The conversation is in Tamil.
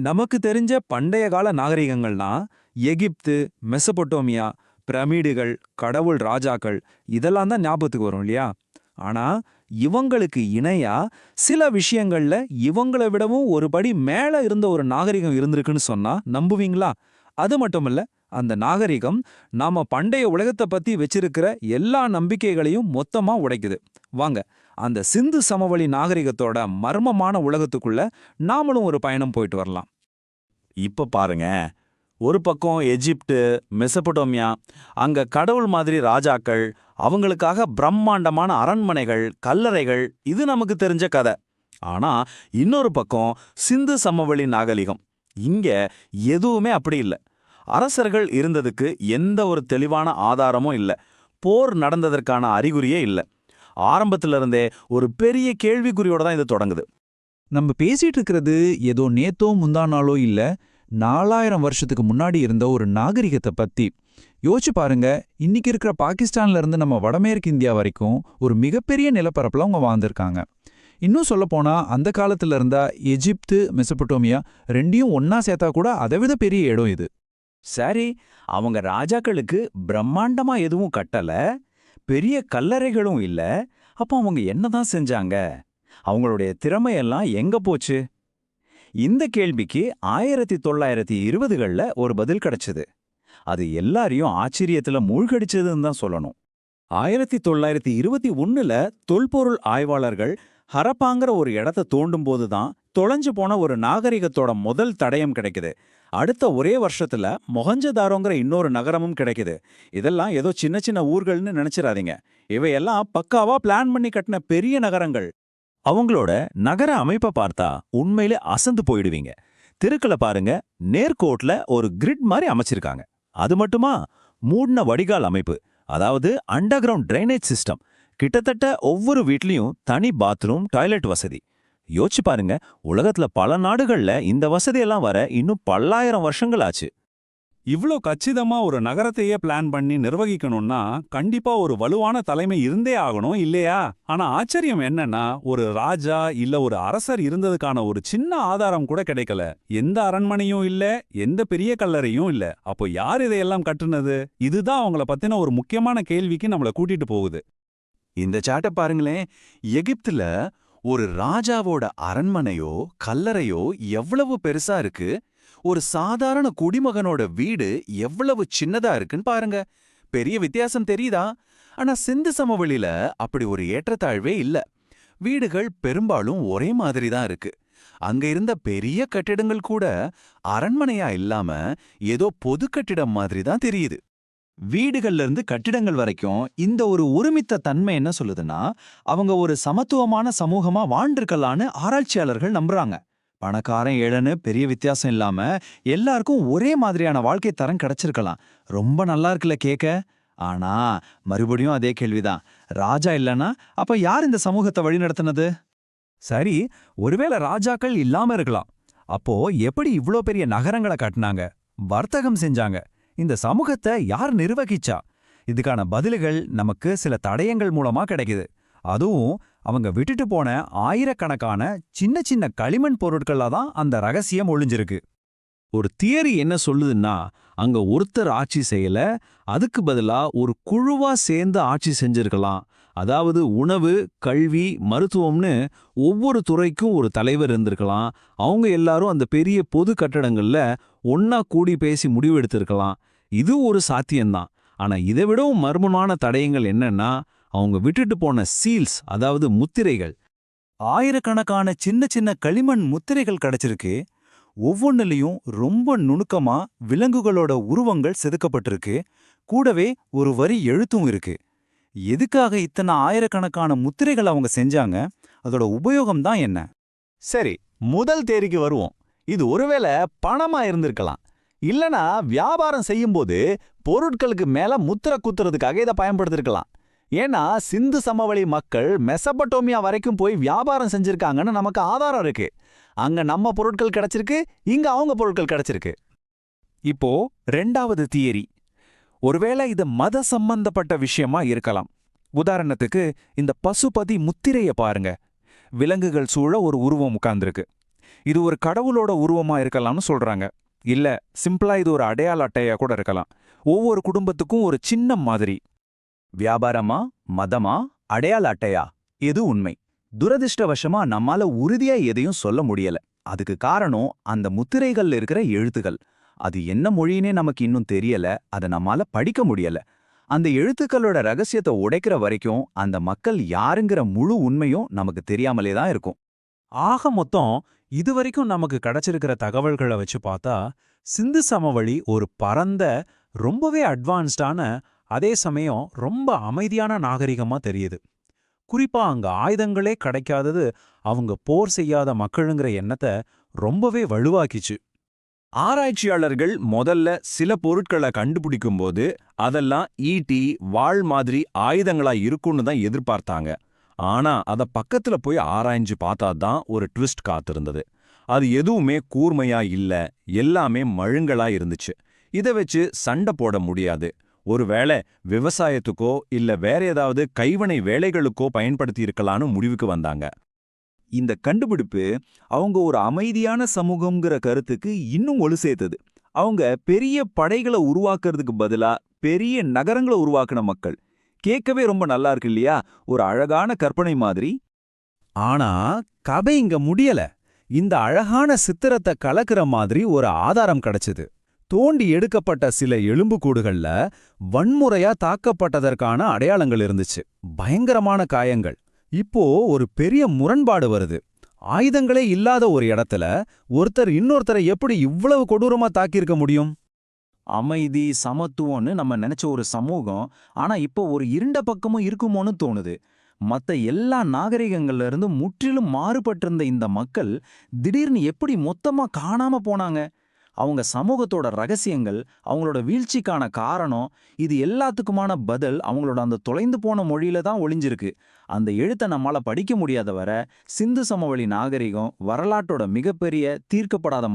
நமக்கு தெரிஞ்ச பண்டைய கால நாகரிகங்கள்னா எகிப்து, மெசபொட்டோமியா, பிரமிடுகள், கடவுள் ராஜாக்கள் இதெல்லாம் தான் ஞாபகத்துக்கு வரும் இல்லையா? ஆனா இவங்களுக்கு இணையா சில விஷயங்கள்ல இவங்கள விடவும் ஒரு படி மேல இருந்த ஒரு நாகரிகம் இருந்திருக்குன்னு சொன்னா நம்புவீங்களா? அது மட்டுமல்ல, அந்த நாகரிகம் நாம பண்டைய உலகத்தை பத்தி வச்சிருக்கிற எல்லா நம்பிக்கைகளையும் மொத்தமா உடைக்குது. வாங்க, அந்த சிந்து சமவெளி நாகரிகத்தோட மர்மமான உலகத்துக்குள்ள நாமளும் ஒரு பயணம் போயிட்டு வரலாம். இப்ப பாருங்க, ஒரு பக்கம் எஜிப்டு, மெசபடோமியா, அங்க கடவுள் மாதிரி ராஜாக்கள், அவங்களுக்காக பிரம்மாண்டமான அரண்மனைகள், கல்லறைகள், இது நமக்கு தெரிஞ்ச கதை. ஆனா இன்னொரு பக்கம் சிந்து சமவெளி நாகரிகம். இங்க எதுவுமே அப்படி இல்ல. அரசர்கள் இருந்ததுக்கு எந்த ஒரு தெளிவான ஆதாரமும் இல்ல. போர் நடந்ததற்கான அறிகுறியே இல்ல. ஆரம்பத்துல இருந்தே ஒரு பெரிய கேள்விக்குறியோட தான் இது தொடங்குது. நம்ம பேசிட்டு இருக்கிறது ஏதோ நேத்தோ முந்தா நாளோ இல்ல, 4000 வருஷத்துக்கு முன்னாடி இருந்த ஒரு நாகரிகத்தை பத்தி. யோசிச்சு பாருங்க, இன்னைக்கு இருக்கிற பாகிஸ்தான்ல இருந்து நம்ம வடமேற்கு இந்தியா வரைக்கும் ஒரு மிகப்பெரிய நிலப்பரப்புல அவங்க வாழ்ந்திருக்காங்க. இன்னும் சொல்லப்போனா அந்த காலத்துல இருந்த எஜிப்து, மெசபடோமியா ரெண்டையும் ஒன்னா சேர்த்தா கூட அதை விட பெரிய இடம் இது. சரி, அவங்க ராஜாக்களுக்கு பிரம்மாண்டமா எதுவும் கட்டல, பெரிய கல்லறைகளும் இல்ல. அப்போ அவங்க என்னதான் செஞ்சாங்க? அவங்களுடைய திறமையெல்லாம் எங்க போச்சு? இந்த கேள்விக்கு 1920களில் ஒரு பதில் கிடைச்சது. அது எல்லாரையும் ஆச்சரியத்துல மூழ்கடிச்சதுன்னு தான் சொல்லணும். 1921ல் தொல்பொருள் ஆய்வாளர்கள் ஹரப்பாங்கிற ஒரு இடத்த தோண்டும் போது தான் தொலைஞ்சு போன ஒரு நாகரிகத்தோட முதல் தடயம் கிடைக்குது. அடுத்த ஒரே வருஷத்துல மொஹஞ்சதாரோங்கிற இன்னொரு நகரமும் கிடைக்குது. இதெல்லாம் ஏதோ சின்ன சின்ன ஊர்கள்னு நினைச்சிடாதீங்க. இவையெல்லாம் பக்காவா பிளான் பண்ணி கட்டின பெரிய நகரங்கள். அவங்களோட நகர அமைப்பை பார்த்தா உண்மையிலே அசந்து போயிடுவீங்க. தெருக்களை பாருங்க, நேர்கோட்ல ஒரு கிரிட் மாதிரி அமைச்சிருக்காங்க. அது மட்டுமா, மூடின வடிகால் அமைப்பு, அதாவது அண்டர் கிரவுண்ட் ட்ரைனேஜ் சிஸ்டம். கிட்டத்தட்ட ஒவ்வொரு வீட்லயும் தனி பாத்ரூம், டாய்லெட் வசதி. யோசிச்சு பாருங்க, உலகத்துல பல நாடுகள்ல இந்த வசதியெல்லாம் வர இன்னும் பல்லாயிரம் வருஷங்கள் ஆச்சு. இவ்ளோ கச்சிதமா ஒரு நகரத்தையே பிளான் பண்ணி நிர்வகிக்கணும்னா கண்டிப்பா ஒரு வலுவான தலைமை இருந்தே ஆகணும் இல்லையா? ஆனா ஆச்சரியம் என்னன்னா, ஒரு ராஜா இல்ல ஒரு அரசர் இருந்ததுக்கான ஒரு சின்ன ஆதாரம் கூட கிடைக்கல. எந்த அரண்மனையும் இல்ல, எந்த பெரிய கல்லறையும் இல்ல. அப்போ யார் இதையெல்லாம் கட்டுனது? இதுதான் அவங்கள பத்தின ஒரு முக்கியமான கேள்விக்கு நம்மள கூட்டிட்டு போகுது. இந்த சாட்டை பாருங்களேன். எகிப்துல ஒரு ராஜாவோட அரண்மனையோ கல்லறையோ எவ்வளவு பெருசா இருக்கு, ஒரு சாதாரண குடிமகனோட வீடு எவ்வளவு சின்னதா இருக்குன்னு பாருங்க. பெரிய வித்தியாசம் தெரியுதா? ஆனா சிந்து சமவெளியில அப்படி ஒரு ஏற்றத்தாழ்வே இல்ல. வீடுகள் பெரும்பாலும் ஒரே மாதிரி தான் இருக்கு. அங்க இருந்த பெரிய கட்டிடங்கள் கூட அரண்மனையா இல்லாம ஏதோ பொது கட்டிடம் மாதிரி தான் தெரியுது. வீடுகள்ல இருந்து கட்டிடங்கள் வரைக்கும் இந்த ஒரு ஒருமித்த தன்மை என்ன சொல்லுதுன்னா, அவங்க ஒரு சமத்துவமான சமூகமா வாழ்ந்திருக்கலான்னு ஆராய்ச்சியாளர்கள் நம்புறாங்க. பணக்காரன் ஏழைன்னு பெரிய வித்தியாசம் இல்லாம எல்லாருக்கும் ஒரே மாதிரியான வாழ்க்கை தரம் கிடைச்சிருக்கலாம். ரொம்ப நல்லா இருக்குல்ல கேக்க? ஆனா மறுபடியும் அதே கேள்விதான். ராஜா இல்லனா அப்ப யார் இந்த சமூகத்தை வழிநடத்தினது? சரி, ஒருவேளை ராஜாக்கள் இல்லாம இருக்கலாம். அப்போ எப்படி இவ்ளோ பெரிய நகரங்களை கட்டினாங்க, வர்த்தகம் செஞ்சாங்க, இந்த சமூகத்தை யார் நிர்வகிச்சா? இதுக்கான பதில்கள் நமக்கு சில தடயங்கள் மூலமா கிடைக்குது. அதுவும் அவங்க விட்டுட்டு போன ஆயிரக்கணக்கான சின்ன சின்ன களிமண் பொருட்களா தான் அந்த ரகசியம் ஒளிஞ்சிருக்கு. ஒரு தியரி என்ன சொல்லுதுன்னா, அங்க ஒருத்தர் ஆட்சி செய்யல, அதுக்கு பதிலா ஒரு குழுவா சேர்ந்து ஆட்சி செஞ்சிருக்கலாம். அதாவது உணவு, கல்வி, மருத்துவம்னு ஒவ்வொரு துறைக்கும் ஒரு தலைவர் இருந்திருக்கலாம். அவங்க எல்லாரும் அந்த பெரிய பொது கட்டடங்கள்ல ஒன்னா கூடி பேசி முடிவெடுத்திருக்கலாம். இது ஒரு சாத்தியம்தான். ஆனா இதை விடவும் மர்மமான தடயங்கள் என்னன்னா, அவங்க விட்டுட்டு போன சீல்ஸ், அதாவது முத்திரைகள். ஆயிரக்கணக்கான சின்ன சின்ன களிமண் முத்திரைகள் கிடைச்சிருக்கு. ஒவ்வொன்னுலயும் ரொம்ப நுணுக்கமா விலங்குகளோட உருவங்கள் செதுக்கப்பட்டிருக்கு. கூடவே ஒரு வரி எழுத்தும் இருக்கு. எதுக்காக இத்தனை ஆயிரக்கணக்கான முத்திரைகள் அவங்க செஞ்சாங்க? அதோட உபயோகம் தான் என்ன? சரி, முதல் தேதிக்கு வருவோம். இது ஒருவேளை பணமா இருந்திருக்கலாம். இல்லனா வியாபாரம் செய்யும்போது பொருட்களுக்கு மேல முத்திரை குத்துறதுக்காக இதை பயன்படுத்திருக்கலாம். ஏன்னா சிந்து சமவெளி மக்கள் மெசபடோமியா வரைக்கும் போய் வியாபாரம் செஞ்சிருக்காங்கன்னு நமக்கு ஆதாரம் இருக்கு. அங்க நம்ம பொருட்கள் கிடைச்சிருக்கு, இங்க அவங்க பொருட்கள் கிடைச்சிருக்கு. இப்போ ரெண்டாவது தியரி, ஒருவேளை இது மத சம்பந்தப்பட்ட விஷயமா இருக்கலாம். உதாரணத்துக்கு இந்த பசுபதி முத்திரைய பாருங்க. விலங்குகள் சூழ ஒரு உருவம் உட்கார்ந்திருக்கு. இது ஒரு கடவுளோட உருவமா இருக்கலாம்னு சொல்றாங்க. இல்ல சிம்பிளா இது ஒரு அடையாள அட்டையா கூட இருக்கலாம். ஒவ்வொரு குடும்பத்துக்கும் ஒரு சின்னம் மாதிரி. வியாபாரமா, மதமா, அடையாள அட்டையா? எது உண்மை? துரதிர்ஷ்டவசமா நம்மால உறுதியா எதையும் சொல்ல முடியல. அதுக்கு காரணம் அந்த முத்திரைகள்ல இருக்கிற எழுத்துகள். அது என்ன மொழினே நமக்கு இன்னும் தெரியல, அத நம்மால படிக்க முடியல. அந்த எழுத்துக்களோட ரகசியத்தை உடைக்கிற வரைக்கும் அந்த மக்கள் யாருங்கிற முழு உண்மையும் நமக்கு தெரியாமலே தான் இருக்கும். ஆக மொத்தம் இதுவரைக்கும் நமக்கு கிடைச்சிருக்கிற தகவல்களை வச்சு பார்த்தா சிந்து சமவெளி ஒரு பரந்த ரொம்பவே அட்வான்ஸ்டான அதே சமயம் ரொம்ப அமைதியான நாகரிகமா தெரியுது. குறிப்பா அங்க ஆயுதங்களே கிடைக்காதது அவங்க போர் செய்யாத மக்களுங்கிற எண்ணத்தை ரொம்பவே வலுவாக்கிச்சு. ஆராய்ச்சியாளர்கள் முதல்ல சில பொருட்களை கண்டுபிடிக்கும்போது அதெல்லாம் ஈட்டி, வாள் மாதிரி ஆயுதங்களா இருக்கும்னு தான் எதிர்பார்த்தாங்க. ஆனா அத பக்கத்துல போய் ஆராய்ஞ்சு பார்த்தாதான் ஒரு ட்விஸ்ட் காத்திருந்தது. அது எதுவுமே கூர்மையா இல்ல, எல்லாமே மழுங்கலா இருந்துச்சு. இத வச்சு சண்டை போட முடியாது. ஒருவேளை விவசாயத்துக்கோ இல்ல வேற ஏதாவது கைவினை வேலைகளுக்கோ பயன்படுத்தி இருக்கலாம்னு முடிவுக்கு வந்தாங்க. இந்த கண்டுபிடிப்பு அவங்க ஒரு அமைதியான சமூகம்ங்கிற கருத்துக்கு இன்னும் ஒலு சேர்த்தது. அவங்க பெரிய படைகளை உருவாக்குறதுக்கு பதிலா பெரிய நகரங்களை உருவாக்குன மக்கள். கேட்கவே ரொம்ப நல்லா இருக்கு இல்லையா? ஒரு அழகான கற்பனை மாதிரி. ஆனா கதை இங்க முடியல. இந்த அழகான சித்திரத்தை கலக்கிற மாதிரி ஒரு ஆதாரம் கிடைச்சது. தோண்டி எடுக்கப்பட்ட சில எலும்புக்கூடுகள்ல வன்முறையா தாக்கப்பட்டதற்கான அடையாளங்கள் இருந்துச்சு. பயங்கரமான காயங்கள். இப்போ ஒரு பெரிய முரண்பாடு வருது. ஆயுதங்களே இல்லாத ஒரு இடத்துல ஒருத்தர் இன்னொருத்தரை எப்படி இவ்வளவு கொடூரமா தாக்கியிருக்க முடியும்? அமைதி, சமத்துவம்னு நம்ம நினைச்ச ஒரு சமூகம், ஆனா இப்போ ஒரு இருண்ட பக்கமும் இருக்குமோன்னு தோணுது. மத்த எல்லா நாகரிகங்கள்ல இருந்து முற்றிலும் மாறுபட்டிருந்த இந்த மக்கள் திடீர்னு எப்படி மொத்தமா காணாம போனாங்க? அவங்க சமூகத்தோட ரகசியங்கள், அவங்களோட வீழ்ச்சிக்கான காரணம், இது எல்லாத்துக்குமான பதில் அவங்களோட அந்த தொலைந்து போன மொழியில தான் ஒளிஞ்சிருக்கு. அந்த எழுத்தை நம்மால படிக்க முடியாத வரை சிந்து சமவெளி நாகரிகம் வரலாற்றோட மிகப்பெரிய தீர்க்கப்படாத